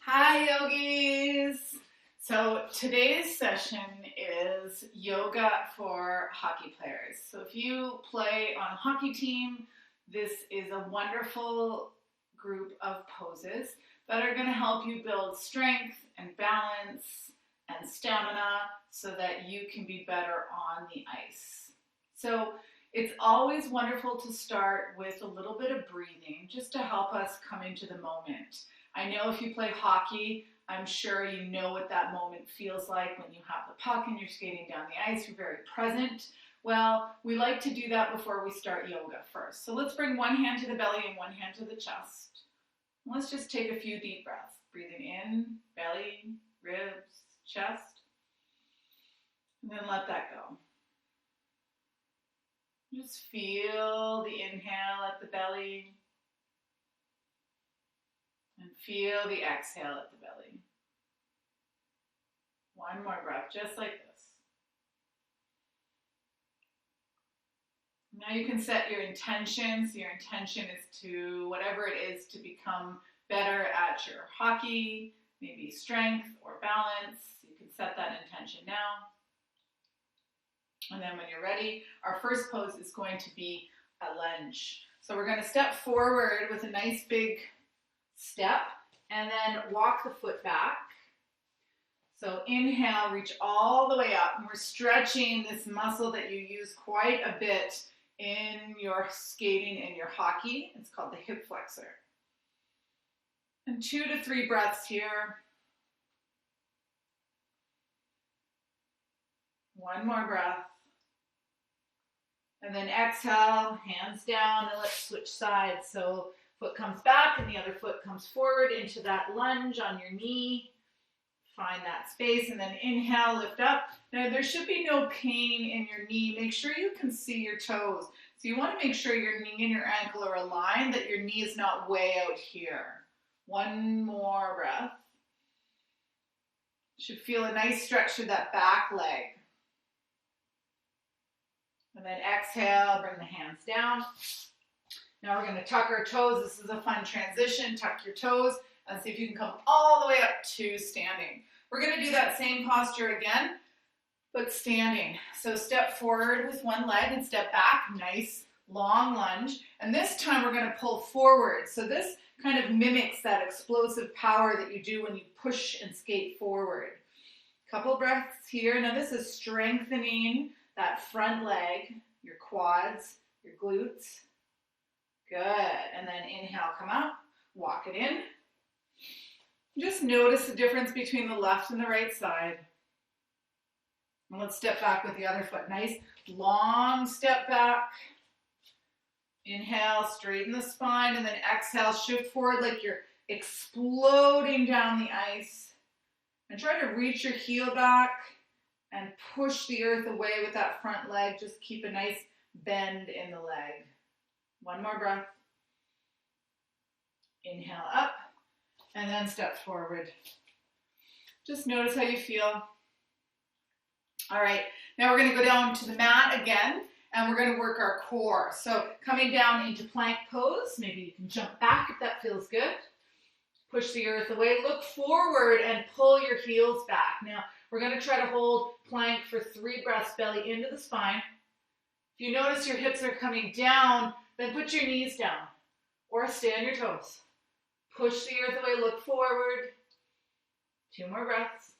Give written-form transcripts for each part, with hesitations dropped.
Hi, yogis! So today's session is yoga for hockey players. So if you play on a hockey team, this is a wonderful group of poses that are going to help you build strength and balance and stamina so that you can be better on the ice. So it's always wonderful to start with a little bit of breathing just to help us come into the moment. I know if you play hockey, I'm sure you know what that moment feels like when you have the puck and you're skating down the ice, you're very present. Well, we like to do that before we start yoga first. So let's bring one hand to the belly and one hand to the chest. Let's just take a few deep breaths. Breathing in, belly, ribs, chest, and then let that go. Just feel the inhale at the belly and feel the exhale at the belly. One more breath, just like this. Now you can set your intentions. Your intention is to, whatever it is, to become better at your hockey, maybe strength or balance. You can set that intention now. And then when you're ready, our first pose is going to be a lunge. So we're going to step forward with a nice big step and then walk the foot back. So inhale, reach all the way up, and we're stretching this muscle that you use quite a bit in your skating and your hockey. It's called the hip flexor. And 2 to 3 breaths here. One more breath. And then exhale, hands down, and let's switch sides. So foot comes back and the other foot comes forward into that lunge on your knee. Find that space and then inhale, lift up. Now there should be no pain in your knee. Make sure you can see your toes. So you want to make sure your knee and your ankle are aligned, that your knee is not way out here. One more breath. Should feel a nice stretch through that back leg. And then exhale, bring the hands down. Now we're going to tuck our toes. This is a fun transition. Tuck your toes and see if you can come all the way up to standing. We're going to do that same posture again, but standing. So step forward with one leg and step back. Nice long lunge. And this time we're going to pull forward. So this kind of mimics that explosive power that you do when you push and skate forward. Couple breaths here. Now this is strengthening that front leg, your quads, your glutes. Good. And then inhale, come up, walk it in. Just notice the difference between the left and the right side. And let's step back with the other foot. Nice long step back. Inhale, straighten the spine, and then exhale, shift forward like you're exploding down the ice. And try to reach your heel back and push the earth away with that front leg. Just keep a nice bend in the leg. One more breath. Inhale up and then step forward. Just notice how you feel. All right, now we're going to go down to the mat again and we're going to work our core. So coming down into plank pose, maybe you can jump back if that feels good. Push the earth away, look forward and pull your heels back. Now we're going to try to hold plank for 3 breaths, belly into the spine. If you notice your hips are coming down, then put your knees down or stay on your toes. Push the earth away, look forward. 2 more breaths.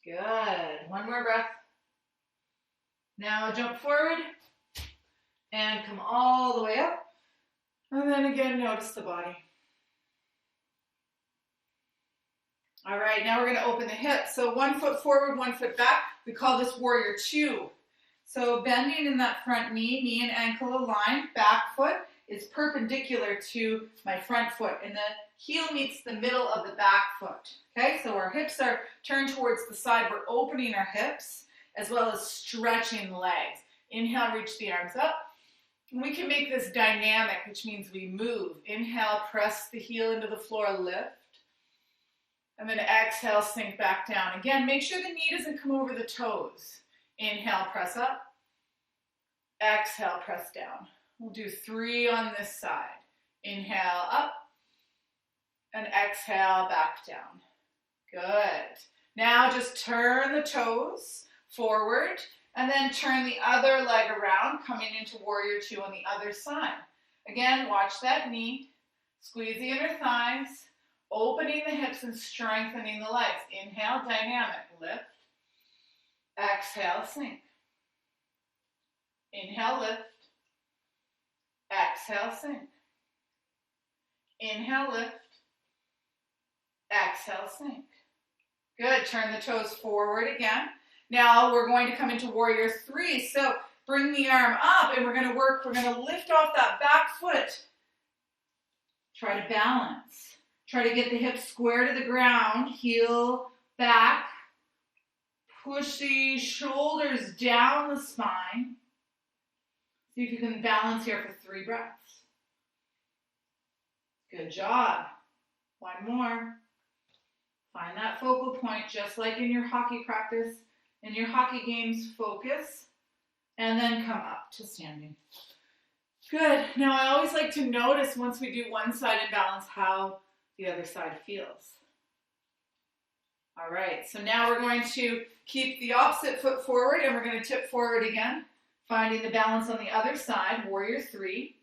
Good. One more breath. Now jump forward and come all the way up. And then again, notice the body. All right, now we're going to open the hips. So 1 foot forward, 1 foot back. We call this warrior 2. So bending in that front knee, knee and ankle aligned, back foot is perpendicular to my front foot, and the heel meets the middle of the back foot. Okay, so our hips are turned towards the side. We're opening our hips as well as stretching the legs. Inhale, reach the arms up. And we can make this dynamic, which means we move. Inhale, press the heel into the floor, lift. And then exhale, sink back down. Again, make sure the knee doesn't come over the toes. Inhale, press up. Exhale, press down. We'll do 3 on this side. Inhale, up. and exhale back down. Good. Now just turn the toes forward and then turn the other leg around, coming into warrior two on the other side. Again, watch that knee, squeeze the inner thighs, opening the hips and strengthening the legs. Inhale, dynamic, lift. Exhale, sink. Inhale, lift. Exhale, sink. Inhale, lift. Exhale, sink. Good. Turn the toes forward again. Now we're going to come into warrior three. So bring the arm up and we're going to lift off that back foot. Try to balance. Try to get the hips square to the ground. Heel back. Push the shoulders down the spine. See if you can balance here for 3 breaths. Good job. One more. Find that focal point just like in your hockey practice. In your hockey games, focus. And then come up to standing. Good. Now I always like to notice once we do one side and balance how the other side feels. All right, so now we're going to keep the opposite foot forward and we're going to tip forward again, finding the balance on the other side, warrior three,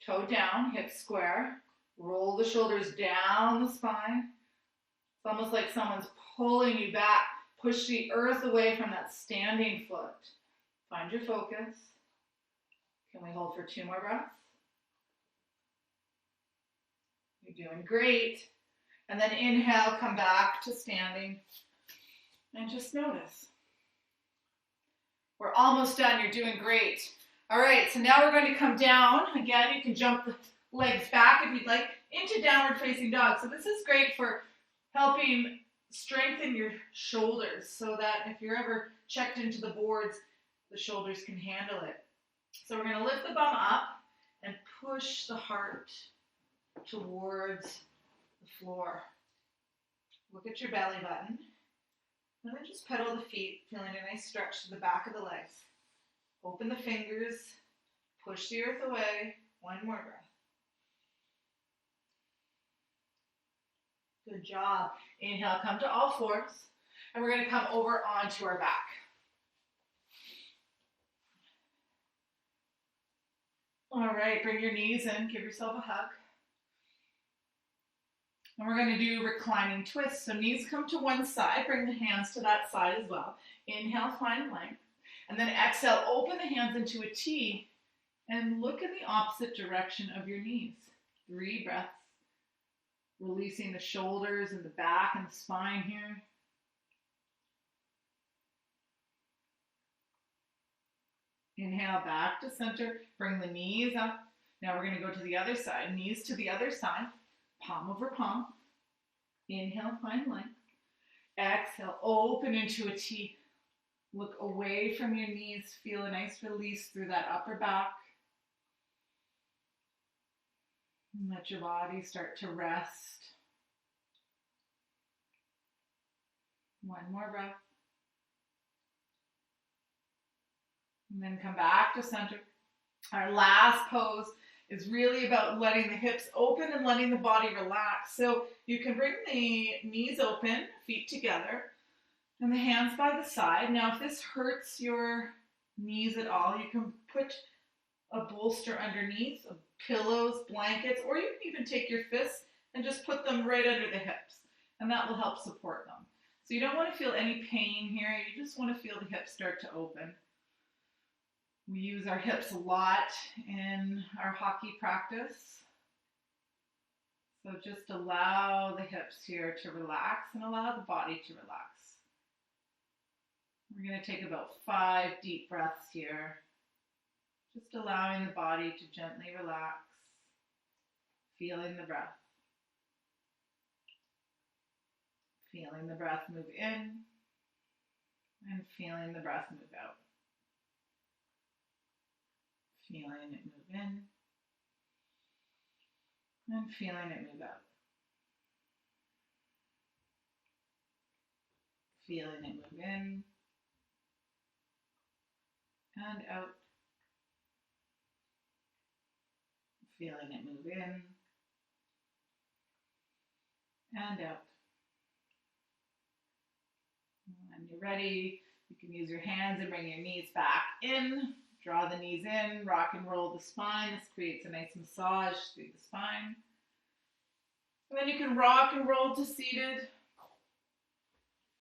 toe down, hips square, roll the shoulders down the spine. It's almost like someone's pulling you back. Push the earth away from that standing foot. Find your focus. Can we hold for 2 more breaths? You're doing great. And then inhale, come back to standing. And just notice. We're almost done. You're doing great. All right, so now we're going to come down. Again, you can jump the legs back if you'd like into downward facing dog. So this is great for helping strengthen your shoulders so that if you're ever checked into the boards, the shoulders can handle it. So we're going to lift the bum up and push the heart towards the floor. Look at your belly button. And then just pedal the feet, feeling a nice stretch to the back of the legs. Open the fingers, push the earth away. 1 more breath. Good job. Inhale, come to all fours. And we're going to come over onto our back. All right, bring your knees in, give yourself a hug. And we're going to do reclining twists. So knees come to one side, bring the hands to that side as well. Inhale, find length. And then exhale, open the hands into a T and look in the opposite direction of your knees. 3 breaths. Releasing the shoulders and the back and the spine here. Inhale, back to center. Bring the knees up. Now we're going to go to the other side. Knees to the other side. Palm over palm. Inhale, find length. Exhale, open into a T. Look away from your knees. Feel a nice release through that upper back. And let your body start to rest. 1 more breath. And then come back to center. Our last pose is really about letting the hips open and letting the body relax. So you can bring the knees open, feet together, and the hands by the side. Now, if this hurts your knees at all, you can put a bolster underneath, pillows, blankets, or you can even take your fists and just put them right under the hips, and that will help support them. So you don't want to feel any pain here. You just want to feel the hips start to open. We use our hips a lot in our hockey practice. So just allow the hips here to relax and allow the body to relax. We're going to take about 5 deep breaths here. Just allowing the body to gently relax, feeling the breath. Feeling the breath move in and feeling the breath move out. Feeling it move in and feeling it move out. Feeling it move in and out. Feeling it move in and out. When you're ready, you can use your hands and bring your knees back in. Draw the knees in, rock and roll the spine. This creates a nice massage through the spine. And then you can rock and roll to seated.